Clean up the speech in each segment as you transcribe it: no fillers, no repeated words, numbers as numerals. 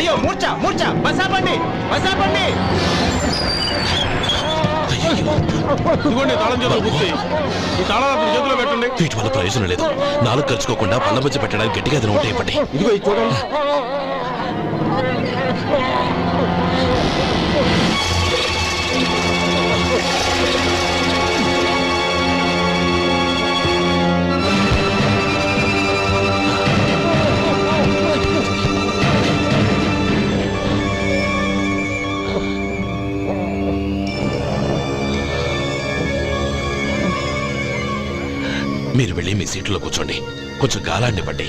అయ్యో మూర్ఛ మూర్ఛ బసాపండి బసాపండి. ఇదిగోండి తాళం చేతులు పూర్తి. ఈ తాళాలు చేతిలో పెట్టండి. వీటి వల్ల ప్రయోజనం లేదు. నాలుగు ఖర్చుకోకుండా పళ్ళ మధ్య పెట్టడానికి గట్టిగా అది ఉంటాయి. ఇవ్వండి. ఇదిగో ఇది చూడండి. మీరు వెళ్ళి మీ సీట్లో కూర్చోండి. కొంచెం గాలాన్ని పట్టి.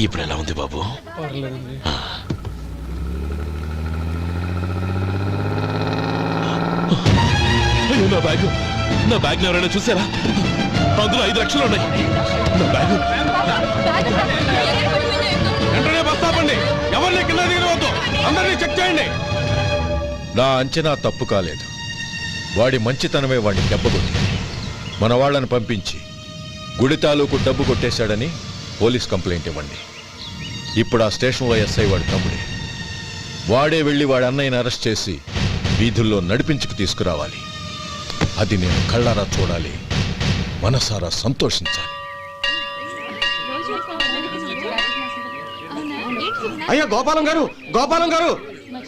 ఇప్పుడు ఎలా ఉంది బాబు? నా బ్యాగ్, నా బ్యాగ్ ఎవరైనా చూసారా? అందులో 5 లక్షలు ఉన్నాయి. నా బ్యాగ్ వెంటనే బస్తాపండి. ఎవరిని కింద దిగవద్దు. అందరినీ చెక్ చేయండి. నా అంచనా తప్పు కాలేదు. వాడి మంచితనమే వాడిని దెబ్బకొట్టింది. మన వాళ్ళని పంపించి గుడి తాలూకు డబ్బు కొట్టేశాడని పోలీస్ కంప్లైంట్ ఇవ్వండి. ఇప్పుడు ఆ స్టేషన్లో ఎస్ఐ వాడి తమ్ముడే. వాడే వెళ్ళి వాడి అన్నయ్యని అరెస్ట్ చేసి వీధుల్లో నడిపించుకు తీసుకురావాలి. అది నేను కళ్ళారా చూడాలి, మనసారా సంతోషించాలి. అయ్యో గోపాలం గారు, గోపాలం గారు,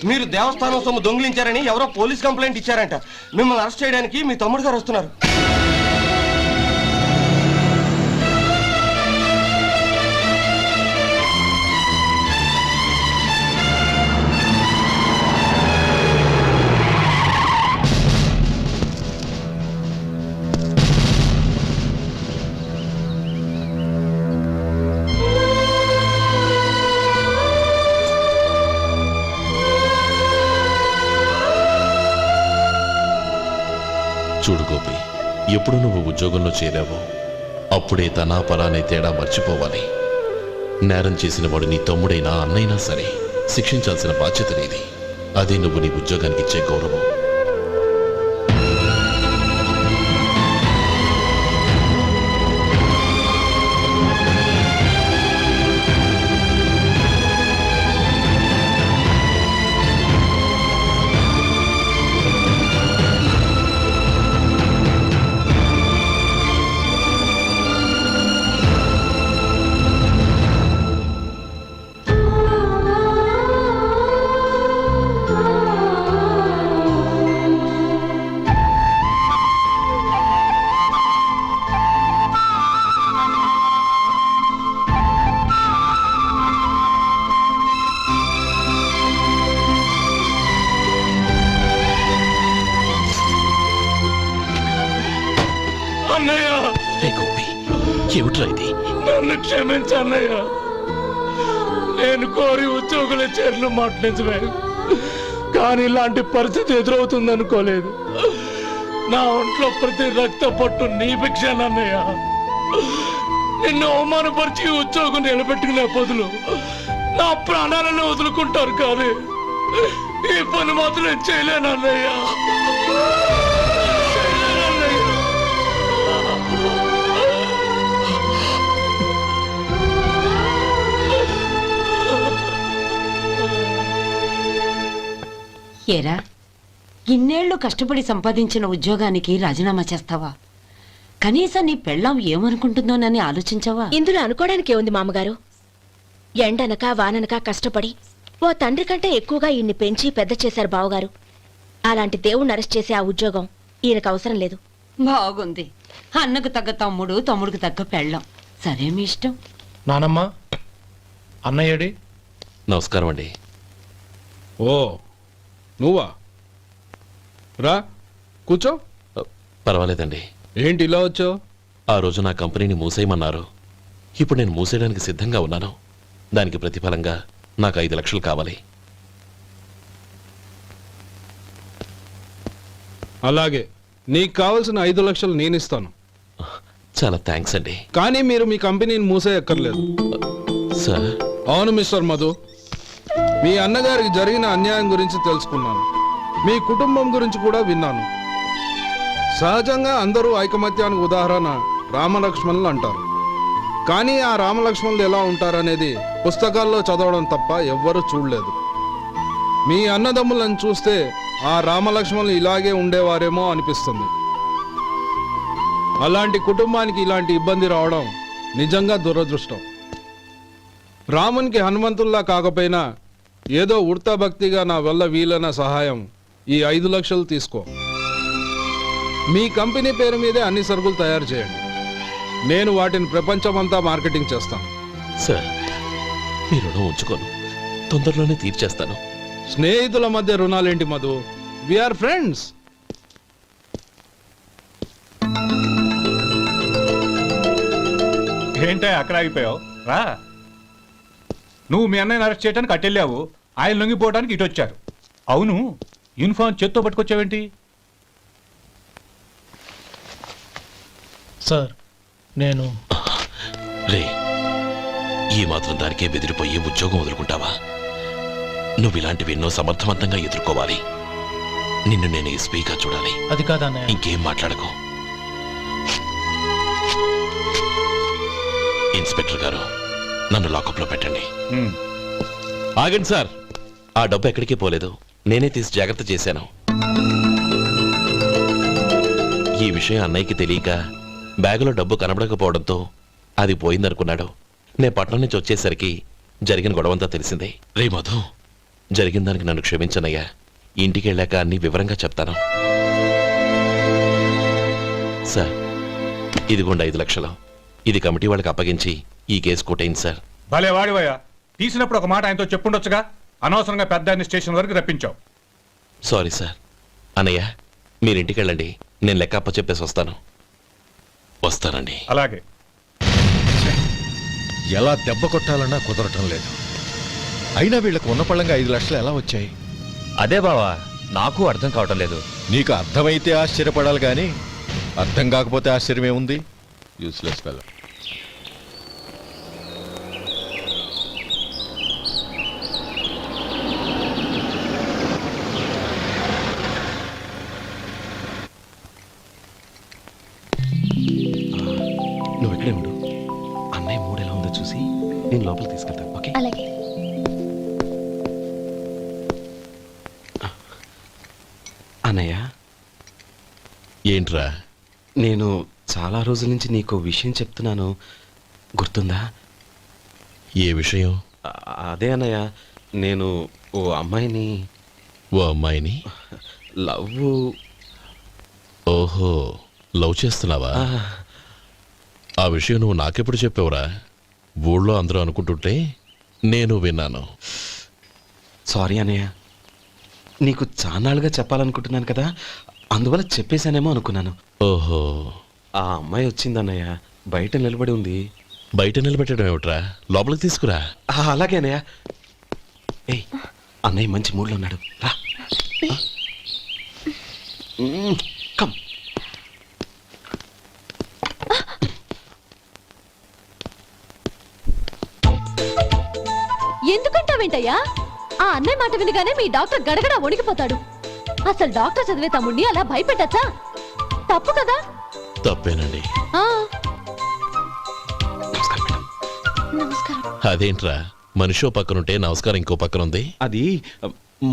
మీరు దేవస్థానం సొమ్ము దొంగిలించారని ఎవరో పోలీస్ కంప్లైంట్ ఇచ్చారంట. మిమ్మల్ని అరెస్ట్ చేయడానికి మీ తమ్ముడు గారు వస్తున్నారు. చూడు గోపి, ఎప్పుడు నువ్వు ఉద్యోగంలో చేరావో అప్పుడే తనా పరానే తేడా మర్చిపోవాలి. నేరం చేసిన వాడు నీ తమ్ముడైనా అన్నైనా సరే శిక్షించాల్సిన బాధ్యత నీది. అదే నువ్వు నీ ఉద్యోగానికి ఇచ్చే గౌరవం. ఏమిట్రా ఇది? నన్ను క్షమించన్నయ్య. నేను కోరి ఉద్యోగుల చేరిన మాట నిజమే, కానీ ఇలాంటి పరిస్థితి ఎదురవుతుంది అనుకోలేదు. నా ఒంట్లో ప్రతి రక్త పట్టు నీ భిక్షానన్నయ్య. నిన్ను అవమానపరిచి ఉద్యోగం నిలబెట్టుకునే బదులు నా ప్రాణాలను వదులుకుంటారు, కానీ ఈ పని మాత్రం చేయలేనన్నయ్య. ఏరా, ఇన్నేళ్లు కష్టపడి సంపాదించిన ఉద్యోగానికి రాజీనామా చేస్తావా? కనీసం నీ పెళ్ళాం ఏమనుకుంటుందోనని ఆలోచించావా? ఇందులో అనుకోవడానికి ఏముంది మామగారు? ఎండనక వాననక కష్టపడి ఓ తండ్రి కంటే ఎక్కువగా ఈయన్ని పెంచి పెద్ద చేశారు బావగారు. అలాంటి దేవుణ్ణి అరెస్ట్ చేసే ఆ ఉద్యోగం ఈయనకు అవసరం లేదు. బాగుంది. అన్నకు తగ్గ తమ్ముడు, తమ్ముడికి తగ్గ పెళ్ళాం. సరే, మీ ఇష్టం. నానమ్మ, అన్నయ్యడి. నమస్కారం అండి. ఓ నువ్వా? రా కూర్చో. పర్వాలేదండి. ఏంటి ఇలా వచ్చావు? ఆ రోజు నా కంపెనీని మూసేయమన్నారు. ఇప్పుడు నేను మూసేయడానికి సిద్ధంగా ఉన్నాను. దానికి ప్రతిఫలంగా నాకు 5 లక్షలు కావాలి. అలాగే, నీకు కావాల్సిన 5 లక్షలు నేను ఇస్తాను. చాలా థ్యాంక్స్ అండి. కానీ మీరు మీ కంపెనీని మూసేయక్కర్లేదు. సార్? అవును మిస్టర్ మధు, మీ అన్నగారికి జరిగిన అన్యాయం గురించి తెలుసుకున్నాను. మీ కుటుంబం గురించి కూడా విన్నాను. సహజంగా అందరూ ఐకమత్యానికి ఉదాహరణ రామలక్ష్మణులు అంటారు. కానీ ఆ రామలక్ష్మణులు ఎలా ఉంటారనేది పుస్తకాల్లో చదవడం తప్ప ఎవ్వరూ చూడలేదు. మీ అన్నదమ్ములను చూస్తే ఆ రామలక్ష్మణులు ఇలాగే ఉండేవారేమో అనిపిస్తుంది. అలాంటి కుటుంబానికి ఇలాంటి ఇబ్బంది రావడం నిజంగా దురదృష్టం. రామునికి హనుమంతుల్లా కాకపోయినా ఏదో ఉడతా భక్తిగా నా వల్ల వీలైన సహాయం ఈ 5 లక్షలు తీసుకో. మీ కంపెనీ పేరు మీదే అన్ని సరుకులు తయారు చేయండి. నేను వాటిని ప్రపంచమంతా మార్కెటింగ్ చేస్తాను. సార్ మీ రుణం ఉంచుకోను, తొందరలోనే తీర్చేస్తాను. స్నేహితుల మధ్య రుణాలేంటి మధు? We are friends. ఏంటే అక్కడ ఆగిపోయావు? రా. నువ్వు మీ అన్నయ్యని అరెస్ట్ చేయడానికి అట్టెళ్ళావు, ఆయన లొంగిపోవడానికి ఇటు వచ్చారు. అవును, యూనిఫామ్ చేత్తో పట్టుకొచ్చావేంటి? సార్ నేను రే, ఈ మాత్రం దానికే బెదిరిపోయి ఉద్యోగం వదులుకుంటావా? నువ్వు ఇలాంటివి ఎన్నో సమర్థవంతంగా ఎదుర్కోవాలి. నిన్ను నేను ఎస్పీగా చూడాలి. అది కాదన్నయ్య. ఇంకేం మాట్లాడకు. ఇన్స్పెక్టర్ గారు, నన్ను లాకప్లో పెట్టండి. ఉమ్. ఆగండి సార్, ఆ డబ్బు ఎక్కడికి పోలేదు, నేనే తీసి జాగ్రత్త చేశాను. ఈ విషయం అన్నయ్యకి తెలియక బ్యాగులో డబ్బు కనబడకపోవడంతో అది పోయిందనుకున్నాడు. నే పట్నం నుంచి వచ్చేసరికి జరిగిన గొడవంతా తెలిసిందే. రే మధు, జరిగిన దానికి నన్ను క్షమించనయ్యా. ఇంటికి వెళ్ళాక అన్ని వివరంగా చెప్తాను. సార్, ఇదిగోండి 5 లక్షలు. ఇది కమిటీ వాళ్ళకి అప్పగించి ఈ కేసు కొట్టేయండి సార్. భలే వాడివయ్యా, తీసినప్పుడు ఒక మాట ఆయనతో చెప్పుండొచ్చుగా. అనవసరంగా పెద్ద ఆయన స్టేషన్ వరకు రప్పించావు. Sorry sir. అన్నయ్య, మీరు ఇంటికి వెళ్ళండి, నేను లెక్క అప్ప చెప్పేసి వస్తాను. వస్తానండి. అలాగే. ఎలా దెబ్బ కొట్టాలన్నా కుదరటం లేదు. అయినా వీళ్ళకు ఉన్న పళ్ళంగా 5 లక్షలు ఎలా వచ్చాయి? అదే బావా, నాకు అర్థం కావటం లేదు. నీకు అర్థమైతే ఆశ్చర్యపడాలి కానీ అర్థం కాకపోతే ఆశ్చర్యం ఏముంది? Useless fellow. నువ్వు ఇక్కడే ఉండు. అన్నయ్య మూడు ఎలా ఉందో చూసి నేను లోపల తీసుకెళ్తాను. ఓకే? అలాగే. అన్నయ్య, ఏంట్రా? నేను చాలా రోజుల నుంచి నీకు విషయం చెప్తున్నాను, గుర్తుందా? ఏ విషయం? అదే అన్నయ్య, నేను ఓ అమ్మాయిని ఓ అమ్మాయిని లవ్. ఓహో, లవ్ చేస్తున్నావా? ఆ విషయం నువ్వు నాకెప్పుడు చెప్పావురా? ఊళ్ళో అందరూ అనుకుంటుంటే నేను విన్నాను. సారీ అన్నయ్య, నీకు చాన్నాళ్ళుగా చెప్పాలనుకుంటున్నాను కదా, అందువల్ల చెప్పేశానేమో అనుకున్నాను. ఓహో, ఆ అమ్మాయి వచ్చిందన్నయ్య, బయట నిలబడి ఉంది. బయట నిలబెట్టడం ఏమిట్రా? లోపలికి తీసుకురా. అలాగే అన్నయ్య. ఏయ్, అన్నయ్య మంచి మూడ్లో ఉన్నాడు, రా. కమ్. ఎందుకంటావేంటయ్యా? ఆ అన్నయ్య మాట వినగానే మీ డాక్టర్ గడగడ వణికిపోతాడు. అసలు డాక్టర్ చదివే తమ్ముడిని అలా భయపెట్టచ్చా? తప్పు కదా? తప్పేనండి. ఆ, నమస్కారం మేడం. నమస్కారం. అదేంట్రా, మనిషో పక్కనుంటే నమస్కారం ఇంకో పక్కన ఉంది? అది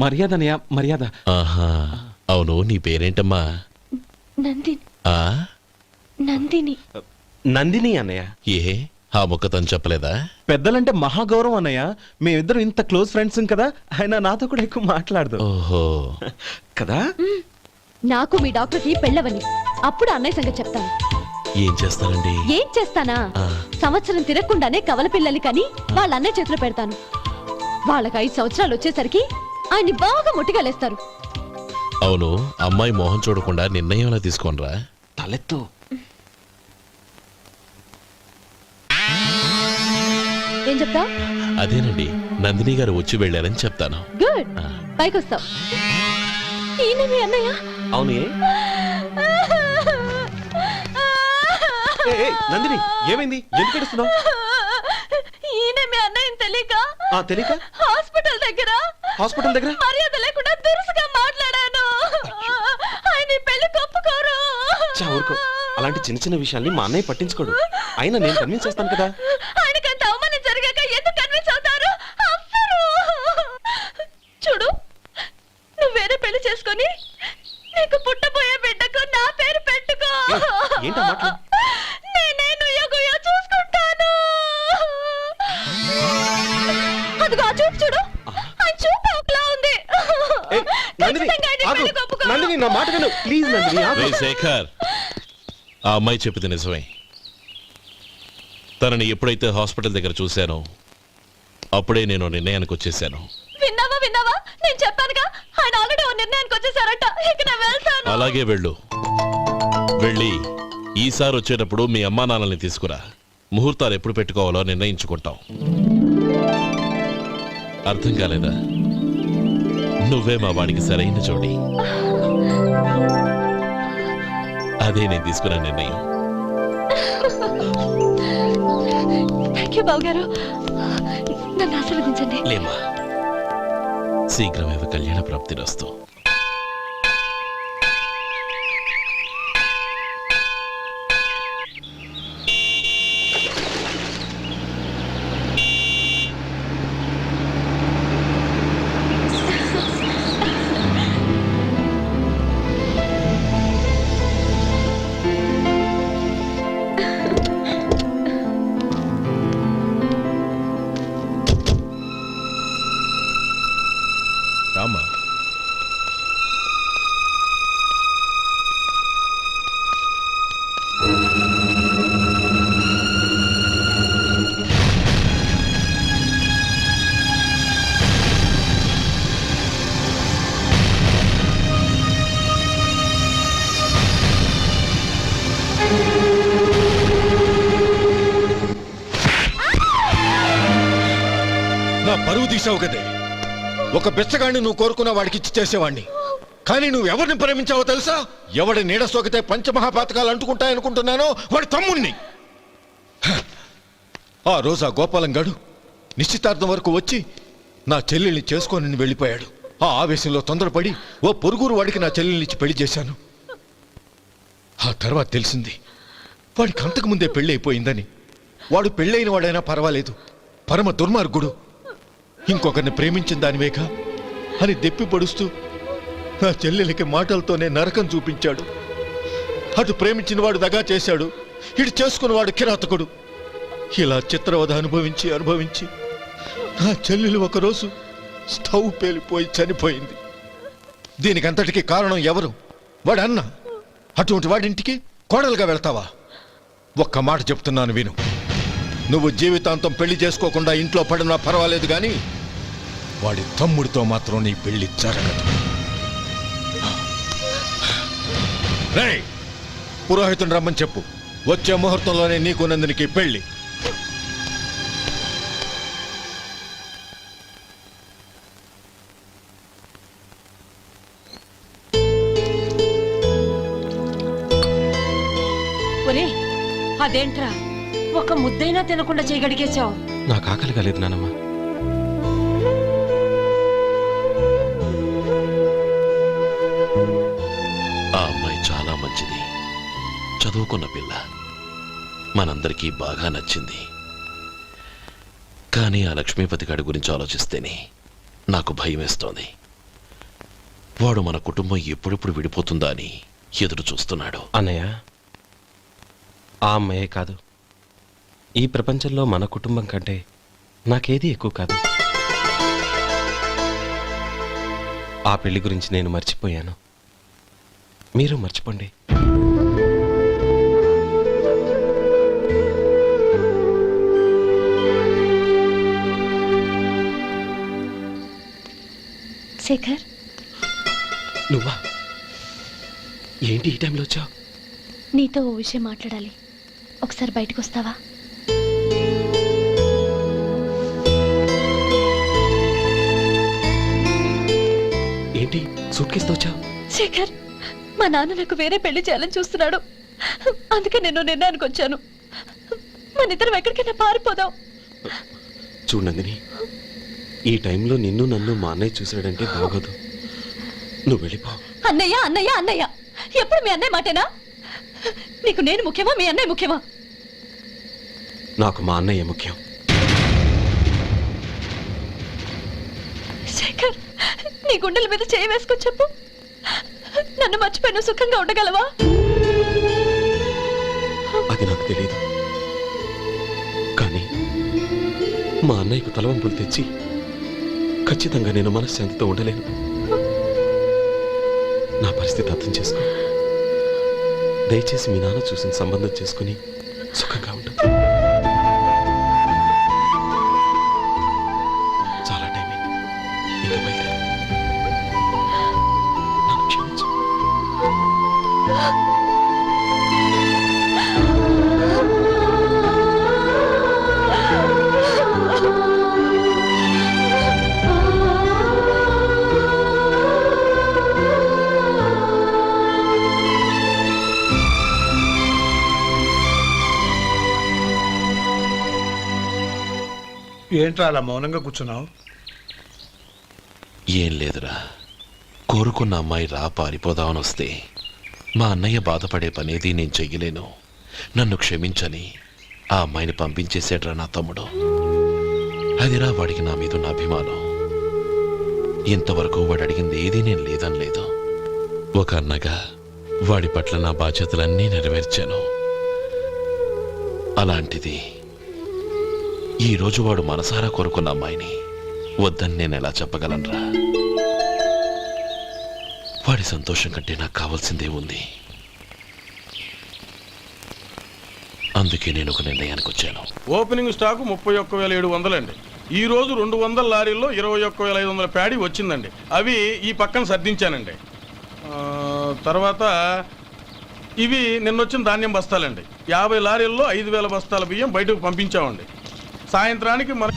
మర్యాద అన్నయ్య, మర్యాద. ఆహా, అవును, నీ పేరేంటమ్మా? నందిని. ఆ నందిని. నందిని అన్నయ్య. ఏ, ఆ ముక్క తను చెప్పలేదా? పెద్దలంటే మహాగౌరవం అన్నయ్య. మేమిద్దరం ఇంత క్లోజ్ ఫ్రెండ్స్ కదా, ఆయన నాతో కూడా ఎక్కువ మాట్లాడదు ఓహో, కదా. నాకు మీ డాక్టర్కి పెళ్ళవని అప్పుడు అన్నయ్య సంగతి చెప్తాను. ఏం చేస్తారండి? ఏం చేస్తానా? సంవత్సరం తిరగకుండానే కవల పిల్లల్ని కని వాళ్ళ అన్నయ్య చేతిలో పెడతాను. వాళ్ళకి 5 సంవత్సరాలు వచ్చేసరికి ఆయన్ని బాగా ముట్టిగలేస్తారు. అవును, అమ్మాయి మోహం చూడకుండా నిర్ణయం ఎలా తీసుకోనరా? తలెత్తు. ఏం చెప్తా? అదేనండి, నందిని గారు వచ్చి వెళ్ళారని చెప్తాను. గుడ్, పైకి వస్తావు. ఈయన మీ అన్నయ్య? అవును. నందిని, ఏమైంది? ఎందుకు ఏడుస్తున్నావు? ఈయన మీ అన్నయ్యని తెలియక తెలియక హాస్పిటల్ దగ్గర మర్యాద లేకుండా దురుసుగా మాట్లాడాను. ఆయన ఈ పెళ్లి ఒప్పుకోరు. ఊరుకో. అలాంటి చిన్న చిన్న విషయాల్ని మా అన్నయ్య పట్టించుకోడు. అయినా నేను కన్విన్స్ చేస్తాను కదా. ఆయనకి అంత అవమానం జరిగాక ఎందుకు కన్విన్స్ అవుతారు? అవ్వరు. చూడు, నువ్వు వేరే పెళ్లి చేసుకొని నీకు పుట్టబోయే బిడ్డకు నా పేరు పెట్టుకో. ఏంటా మాటలు? నేనే నుయ్యగుయ్య చూసుకుంటాను. అదిగో ఆ చూపు చూడు, ఆ చూపు ఒకలా ఉంది. ఖచ్చితంగా ఆయన పెళ్లికి ఒప్పుకోను. నందిని, నా మాట విను ప్లీజ్. నందిని రే శేఖర్, ఆ అమ్మాయి చెప్పింది నిజమే. తనని ఎప్పుడైతే హాస్పిటల్ దగ్గర చూశానో అప్పుడే నేను నిర్ణయానికి వచ్చేసాను. విన్నావా విన్నావా? నేను చెప్పానుగా, ఆయన ఆల్రెడీ ఓ నిర్ణయానికి వచ్చేసారట. ఇక నేను వెళ్తాను. అలాగే వెళ్ళు. వెళ్ళి ఈసారి వచ్చేటప్పుడు మీ అమ్మా నాన్నల్ని తీసుకురా. ముహూర్తాలు ఎప్పుడు పెట్టుకోవాలో నిర్ణయించుకుంటాం. అర్థం కాలేదా? నువ్వే మా వాడికి సరైన జోడి. అదే నేను తీసుకున్న నిర్ణయం. థ్యాంక్ యూ బావగారు. నన్ను ఆశీర్వదించండి. లేమా, శీఘ్రమేవ కళ్యాణ ప్రాప్తిరస్తు. రామా, నా పరువు తీసావు కదే. ఒక బెచ్చగాడిని నువ్వు కోరుకున్న వాడికి ఇచ్చి చేసేవాడిని. కానీ నువ్వు ఎవరిని ప్రేమించావో తెలుసా? ఎవడి నీడ సోకితే పంచమహాపాతకాలు అంటుకుంటాయనుకుంటున్నానో వాడి తమ్ముణ్ణి. ఆ రోజు ఆ గోపాలం గాడు నిశ్చితార్థం వరకు వచ్చి నా చెల్లెల్ని చేసుకొని వెళ్ళిపోయాడు. ఆ ఆవేశంలో తొందరపడి ఓ పొరుగురు వాడికి నా చెల్లెల్నిచ్చి పెళ్లి చేశాను. ఆ తర్వాత తెలిసింది వాడికి అంతకుముందే పెళ్లి అయిపోయిందని. వాడు పెళ్ళైన వాడైనా పర్వాలేదు, పరమ దుర్మార్గుడు. ఇంకొకరిని ప్రేమించిన దానివేక అని దెప్పి పొడుస్తూ నా చెల్లెలకి మాటలతోనే నరకం చూపించాడు. అటు ప్రేమించిన వాడు దగా చేశాడు, ఇటు చేసుకున్నవాడు కిరాతకుడు. ఇలా చిత్రవధ అనుభవించి అనుభవించి నా చెల్లెలు ఒకరోజు స్టవ్ పేలిపోయి చనిపోయింది. దీనికంతటికి కారణం ఎవరు? వాడు అన్న. అటువంటి వాడింటికి కోడలుగా వెళ్తావా? ఒక్క మాట చెప్తున్నాను విను. నువ్వు జీవితాంతం పెళ్లి చేసుకోకుండా ఇంట్లో పడినా పర్వాలేదు, కానీ వాడి తమ్ముడితో మాత్రం నీ పెళ్లి జరగదు. రేయ్, పురోహితుని రమ్మని చెప్పు. వచ్చే ముహూర్తంలోనే నీకు నందినికి పెళ్లి. ఒరే, అదేంట్రా ఒక ముద్దైనా తినకుండా చేయగడిగేశావు? నాకు ఆకలి కాలేదు నానమ్మ. ఆ అమ్మాయి చాలా మంచిది, చదువుకున్న పిల్ల, మనందరికీ బాగా నచ్చింది. కానీ ఆ లక్ష్మీపతి గారి గురించి ఆలోచిస్తేనే నాకు భయం వేస్తోంది. వాడు మన కుటుంబం ఎప్పుడెప్పుడు విడిపోతుందా అని ఎదురు చూస్తున్నాడు. అన్నయ్య, ఆ అమ్మాయే కాదు, ఈ ప్రపంచంలో మన కుటుంబం కంటే నాకేది ఎక్కువ కాదు. ఆ పెళ్లి గురించి నేను మర్చిపోయాను, మీరు మర్చిపోండి. శేఖర్, నువ్వా? ఏంటి ఈ టైంలో వచ్చావు? నీతో ఓ విషయం మాట్లాడాలి. ఒకసారి బయటకు వస్తావా? ఏంటి సూట్ కేసుతో వచ్చావు? శేఖర్, మా నాన్న నాకు వేరే పెళ్లి చేయాలని చూస్తున్నాడు. అందుకే నేను నిర్ణయానికి వచ్చాను. మన ఇద్దరం ఎక్కడికైనా పారిపోదాం. చూడు నందిని, ఈ టైంలో నిన్ను నన్ను మా అన్నయ్య చూశాడంటే బాగోదు. నువ్వు వెళ్ళిపో. అన్నయ్య అన్నయ్య అన్నయ్య, ఎప్పుడు మీ అన్నయ్య మాటేనా? నీకు నేను ముఖ్యమా మీ అన్నయ్య ముఖ్యమా? నాకు మా అన్నయ్య ముఖ్యం. శేఖర్, నీ గుండెల మీద చేయి వేసుకొని చెప్పు, నన్ను మర్చిపోయిన సుఖంగా ఉండగలవా? అది నాకు తెలియదు, కానీ మా అన్నయ్యకు తలవంపులు తెచ్చి ఖచ్చితంగా నేను మనశ్శాంతితో ఉండలేను. నా పరిస్థితి అర్థం చేసుకో. దయచేసి మీ నాన్న చూసిన సంబంధం చేసుకుని సుఖంగా ఉంటుంది. చాలా టైం అయింది, ఇంకా బయలుదేరు. నన్ను క్షమించు. ఏంట్రా అలా మౌనంగా కూర్చున్నావు? ఏం లేదురా, కోరుకున్న అమ్మాయి రా పారిపోదామని వస్తే మా అన్నయ్య బాధపడే పనేది నేను చెయ్యలేను. నన్ను క్షమించని ఆ అమ్మాయిని పంపించేసాడ్రా నా తమ్ముడు. అదిరా వాడికి నా మీద ఉన్న అభిమానం. ఇంతవరకు వాడు అడిగింది ఏదీ నేను లేదనలేదు. ఒక అన్నగా వాడి పట్ల నా బాధ్యతలన్నీ నెరవేర్చాను. అలాంటిది ఈరోజు వాడు మనసారా కోరుకున్న అమ్మాయిని వద్దని నేను ఎలా చెప్పగలనురా? వాడి సంతోషం కంటే నాకు కావాల్సిందే ఉంది. అందుకే నేను ఒక నిర్ణయానికి వచ్చాను. ఓపెనింగ్ స్టాకు 31,700 అండి. ఈ రోజు 200 లారీల్లో 21,500 ప్యాడీ వచ్చిందండి. అవి ఈ పక్కన సర్దించానండి. తర్వాత ఇవి నిన్నొచ్చిన ధాన్యం బస్తాలండి. 50 లారీల్లో 5,000 బస్తాల బియ్యం బయటకు పంపించామండి. సాయంత్రానికి మన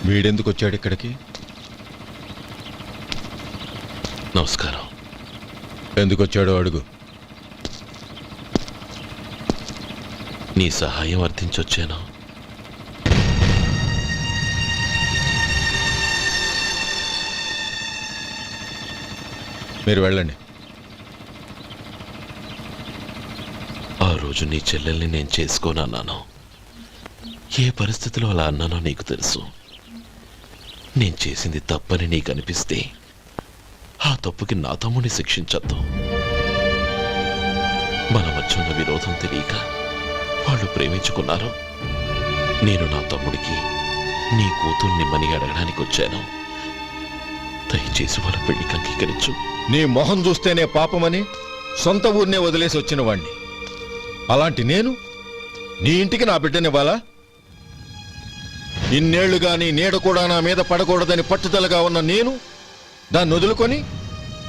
వీడెందుకు వచ్చాడు ఇక్కడికి? నమస్కారం. ఎందుకు వచ్చాడో అడుగు. నీ సహాయం అర్థించొచ్చాను. మీరు వెళ్ళండి. ఆ రోజు నీ చెల్లెల్ని నేను చేసుకోనన్నాను. ఏ పరిస్థితిలో అలా అన్నానో నీకు తెలుసు. నేను చేసింది తప్పని నీకు అనిపిస్తే ఆ తప్పుకి నా తమ్ముడిని శిక్షించద్దు. మన మధ్య ఉన్న విరోధం తెలియక వాళ్ళు ప్రేమించుకున్నారు. నేను నా తమ్ముడికి నీ కూతుర్నిమ్మని అడగడానికి వచ్చాను. దయచేసి వాళ్ళ పెళ్లికి అంగీకరించు. నీ మొహం చూస్తేనే పాపమని సొంత ఊరినే వదిలేసి వచ్చిన వాణ్ణి. అలాంటి నేను నీ ఇంటికి నా బిడ్డనివ్వాలా? ఇన్నేళ్లుగా నీ నీడ కూడా నా మీద పడకూడదని పట్టుదలగా ఉన్న నేను దాన్ని వదులుకొని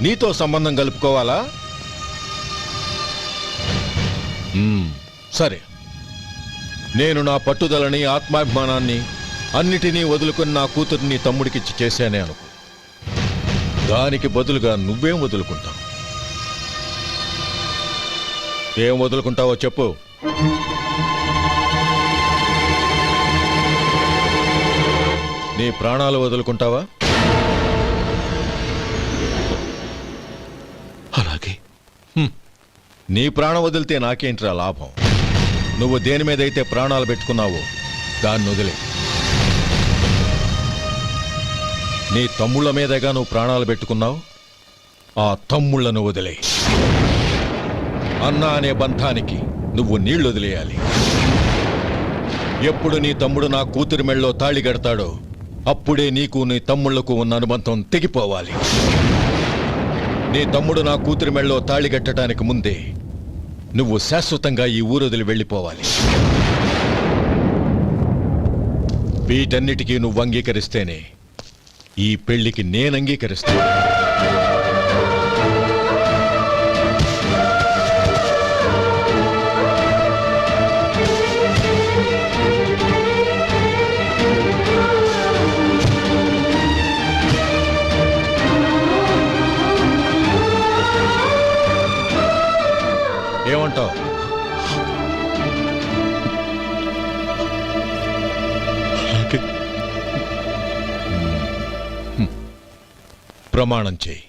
నీతో సంబంధం కలుపుకోవాలా? సరే, నేను నా పట్టుదలని ఆత్మాభిమానాన్ని అన్నిటినీ వదులుకొని నా కూతుర్ని తమ్ముడికిచ్చి చేశానే అనుకో. దానికి బదులుగా నువ్వేం వదులుకుంటావు? ఏం వదులుకుంటావో చెప్పు. నీ ప్రాణాలు వదులుకుంటావా? అలాగే. నీ ప్రాణం వదిలితే నాకేంట్రా లాభం? నువ్వు దేని మీదైతే ప్రాణాలు పెట్టుకున్నావో దాన్ని వదిలే. నీ తమ్ముళ్ళ మీదగా నువ్వు ప్రాణాలు పెట్టుకున్నావు. ఆ తమ్ముళ్లను వదిలే. అన్న అనే బంధానికి నువ్వు నీళ్లు వదిలేయాలి. ఎప్పుడు నీ తమ్ముడు నా కూతురి మెళ్ళలో తాళి కడతాడో అప్పుడే నీకు నీ తమ్ముళ్లకు ఉన్న అనుబంధం తెగిపోవాలి. నీ తమ్ముడు నా కూతురి మెళ్ళలో తాళి కట్టడానికి ముందే నువ్వు శాశ్వతంగా ఈ ఊరొదిలి వెళ్ళిపోవాలి. వీటన్నిటికీ నువ్వు అంగీకరిస్తేనే ఈ పెళ్లికి నేను అంగీకరిస్తాను. ఏమంటావు? ప్రమాణం చేయి.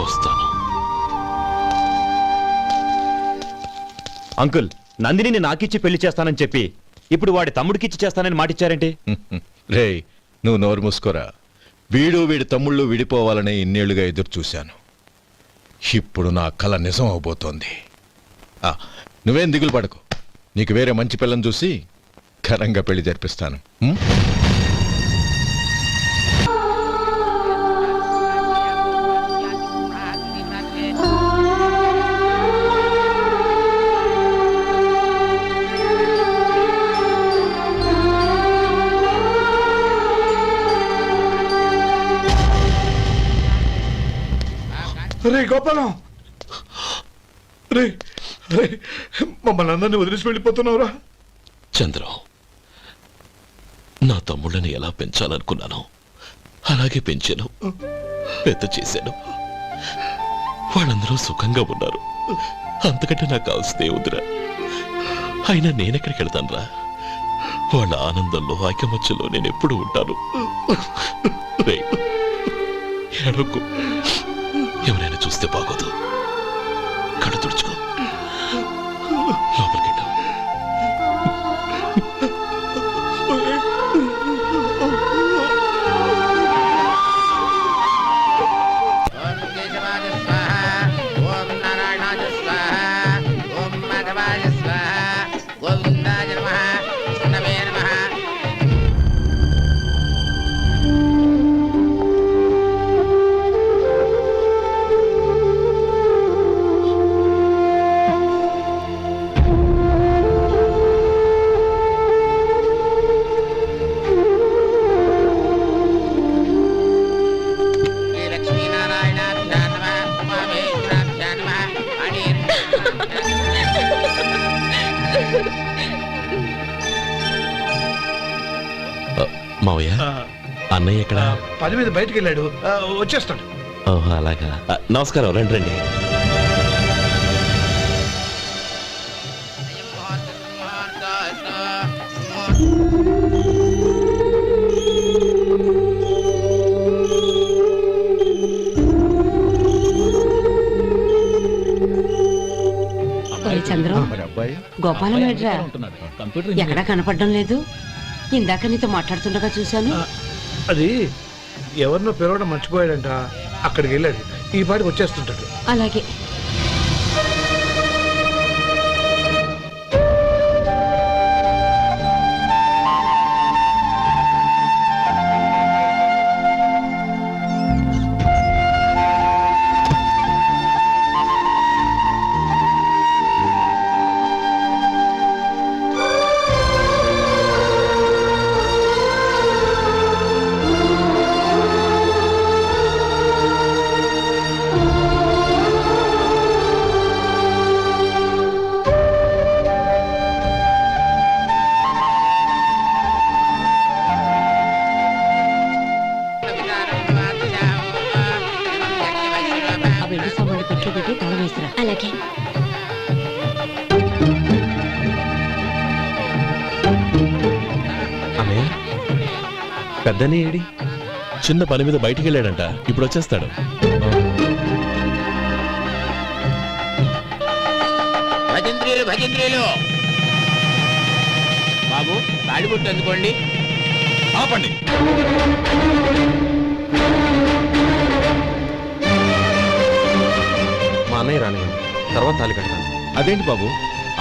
వస్తాను. అంకుల్, నందినిని నాకిచ్చి పెళ్లి చేస్తానని చెప్పి ఇప్పుడు వాడి తమ్ముడికిచ్చి చేస్తానని మాటిచ్చారేంటి? రేయ్, నువ్వు నోరు మూసుకోరా. వీడి తమ్ముళ్ళు విడిపోవాలనే ఇన్నేళ్లుగా ఎదురు చూశాను. ఇప్పుడు నా కల నిజం అవబోతోంది. నువ్వేం దిగులు పడకు. నీకు వేరే మంచి పిల్లని చూసి ఘనంగా పెళ్లి జరిపిస్తాను. రే గోపాలం, రే రే, మమ్మల్ని అందరినీ వదిలేసి వెళ్ళిపోతున్నావురా? చంద్రం, నా తమ్ముళ్ళని ఎలా పెంచాలనుకున్నానో అలాగే పెంచాను, పెద్ద చేశాను. వాళ్ళందరూ సుఖంగా ఉన్నారు. అంతకంటే నాకు కావస్తే వద్దురా. అయినా నేనెక్కడికి వెళ్తానురా? వాళ్ళ ఆనందంలో ఐకమత్యంలో నేను ఎప్పుడు ఉంటాను. రేయ్, ఏడవకు. ఎవరైనా చూస్తే బాగోదు. కళ్ళు తుడుచుకో. లోపలికి వెళ్ళు. మావయ్య, అన్నయ్య ఎక్కడ? పని మీద బయటికి వెళ్ళాడు, వచ్చేస్తాడు. ఓహో, అలాగా. నమస్కారం. రండి రండి. చంద్రం, అబ్బాయి గోపాలం ఏడ్రా? ఎక్కడా కనపడడం లేదు. ఇందాక నీతో మాట్లాడుతుండగా చూశాను. అది ఎవరినో పిలవడం మర్చిపోయాడంట, అక్కడికి వెళ్ళాడు. ఈ పాటికి వచ్చేస్తుంటాడు. అలాగే. అలాగే. అన్నయ్య, పెద్దనే ఏడి? చిన్న పని మీద బయటికి వెళ్ళాడంట. ఇప్పుడు వచ్చేస్తాడు. భజంత్రీలు భజంత్రీలు బాబు, తాడిబొట్టు అందుకోండి. ఆపండి. మా అన్నయ్య రానివ్వండి, తర్వాత తాళి కడతాను. అదేంటి బాబు,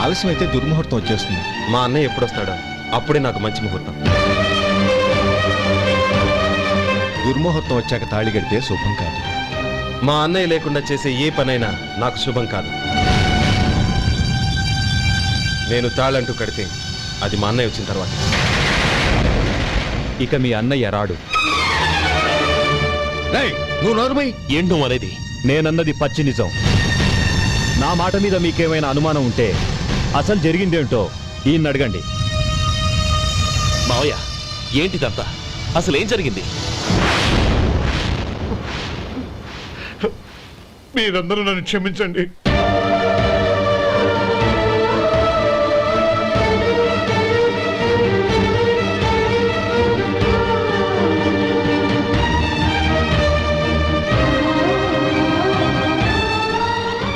ఆలస్యం అయితే దుర్ముహూర్తం వచ్చేస్తుంది. మా అన్నయ్య ఎప్పుడు వస్తాడో అప్పుడే నాకు మంచి ముహూర్తం. దుర్ముహూర్తం వచ్చాక తాళి కడితే శుభం కాదు. మా అన్నయ్య లేకుండా చేసే ఏ పనైనా నాకు శుభం కాదు. నేను తాళంటూ కడితే అది మా అన్నయ్య వచ్చిన తర్వాత. ఇక మీ అన్నయ్య రాడు. రేయ్, నువ్వు నోరుమై. ఏంటో అనేది? నేనన్నది పచ్చి నిజం. నా మాట మీద మీకేమైనా అనుమానం ఉంటే అసలు జరిగిందేంటో ఈయన్ని అడగండి. మావయ్య, ఏంటిదంతా? అసలు ఏం జరిగింది? మీరందరూ నన్ను క్షమించండి.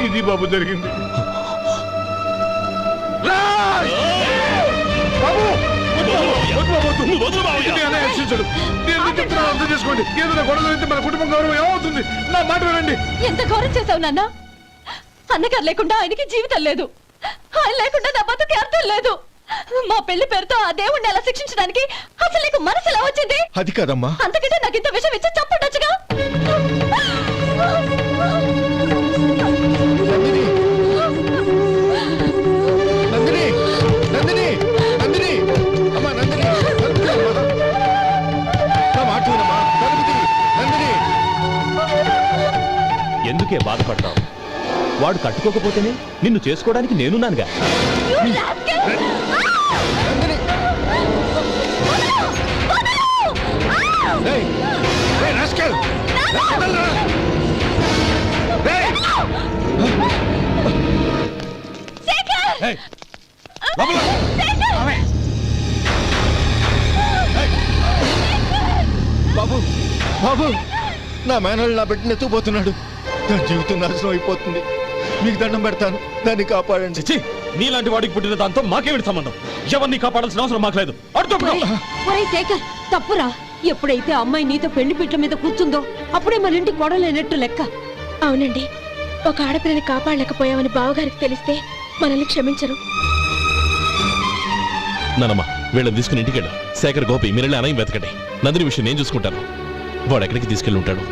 ఇది బాబు జరిగింది. రక్షించడు. అర్థం చేసుకోండి. ఏదైనా గొడవ జరిగితే మన కుటుంబం గౌరవం ఏమవుతుంది? నా మాట వినండి. ఎంత ఘోరం చేసావు నాన్న. అన్నగారు లేకుండా ఆయనకి జీవితం లేదు, ఆయన లేకుండా నా బతుకి అర్థం లేదు. మా పెళ్లి పేరుతో ఆ దేవుణ్ణి అలా శిక్షించడానికి అసలు నీకు మనసు ఎలా వచ్చింది? అది కాదమ్మా. అంతకంటే నాకు ఇంత విషయం ఇచ్చి చంపుండొచ్చుగా. నందిని, నందిని, నందిని, అమ్మా నందిని, తలుపు తీ అమ్మా. నా మాట వినమ్మా, తలుపు తీ. నందిని. ఎందుకే బాధపడతావు? వాడు కట్టుకోకపోతేనే నిన్ను చేసుకోవడానికి నేనున్నానుగా. ఏయ్, ఏయ్, రాస్కెల్. వదలరా. ఏయ్. ఏయ్, లోపల. బాబు, బాబు, నా మేనల్ని నా బిడ్డని ఎత్తుకుపోతున్నాడు. నా జీవితం నాశనం అయిపోతుంది. మీకు దండం పెడతాను, దాన్ని కాపాడండి. చిచ్చి, నీలాంటి వాడికి పుట్టిన దాంతో మాకేమిటి సంబంధం? ఎవరిని కాపాడాల్సిన అవసరం మాకు లేదు. ఒరేయ్ శేఖర్, తప్పురా. ఎప్పుడైతే అమ్మాయి నీతో పెళ్లి పీటల మీద కూర్చుందో అప్పుడే మన ఇంటి కొడలేనట్టు లెక్క. అవునండి, ఒక ఆడపిల్లని కాపాడలేకపోయామని బావగారికి తెలిస్తే మనల్ని క్షమించరు. నానమ్మ, వీళ్ళని తీసుకుని ఇంటికి వెళ్ళు. శేఖర్, గోపి, మీరెళ్ళి అన్నయ్య వెతకండి. నందిని విషయం నేను చూసుకుంటాను. వాడు ఎక్కడికి తీసుకెళ్ళి ఉంటాడు?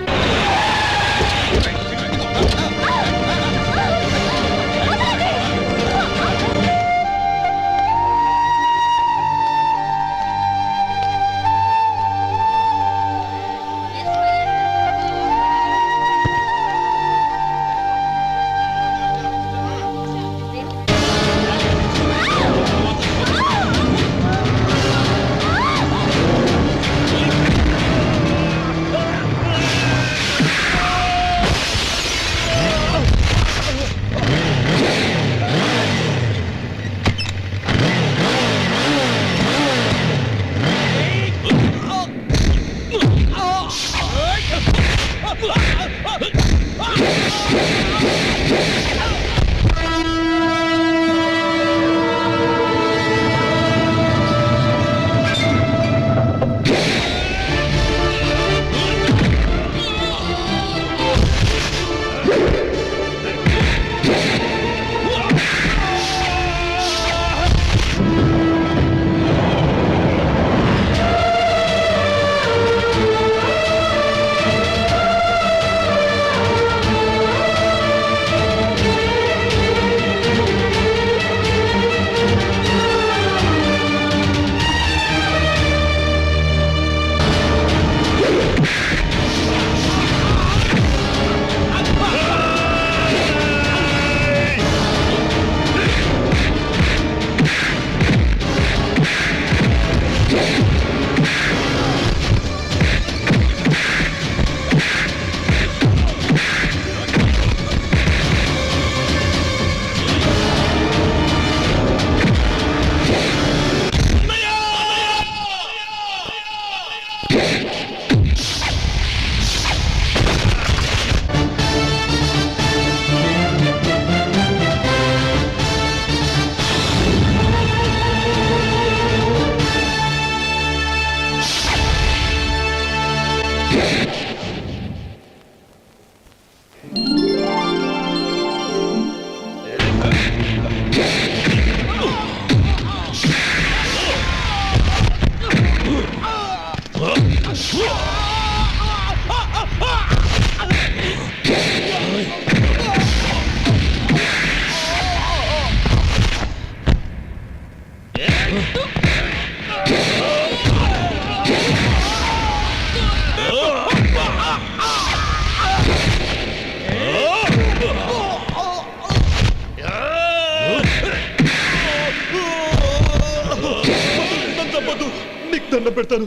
దండ పెడతాను,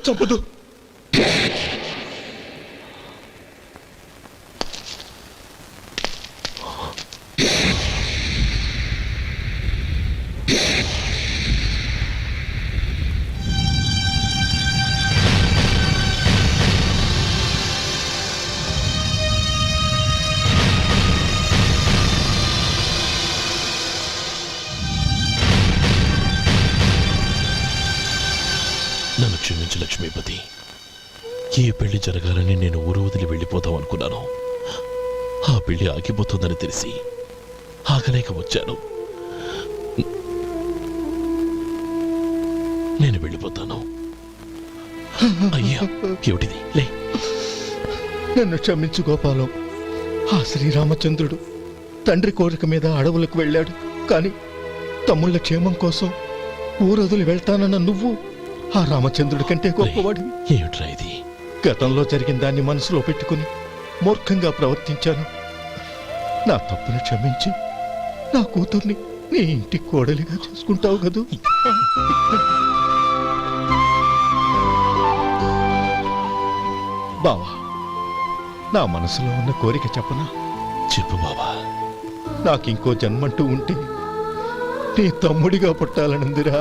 చంపదు. నన్ను క్షమించు లక్ష్మీపతి. ఈ పెళ్లి జరగాలని నేను ఊరు వదిలి వెళ్ళిపోదాం అనుకున్నాను. ఆ పెళ్లి ఆగిపోతుందని తెలిసి ఆగలేక వచ్చాను. నేను వెళ్ళిపోతాను. అయ్యా, ఏమిటిది? లే. నన్ను క్షమించు గోపాలం. ఆ శ్రీరామచంద్రుడు తండ్రి కోరిక మీద అడవులకు వెళ్ళాడు, కానీ తమ్ముళ్ళ క్షేమం కోసం ఊరొదిలి వెళ్తానన్న నువ్వు ఆ రామచంద్రుడి కంటే గొప్పవాడివి. ఏమిట్రా ఇది? గతంలో జరిగిన దాన్ని మనసులో పెట్టుకుని మూర్ఖంగా ప్రవర్తించాను. నా తప్పును క్షమించి నా కూతుర్ని నీ ఇంటి కోడలిగా చేసుకుంటావు కదూ. బావా, నా మనసులో ఉన్న కోరిక చెప్పనా? చెప్పు బావా. నాకింకో జన్మంటూ ఉంటే నీ తమ్ముడిగా పుట్టాలనుందిరా.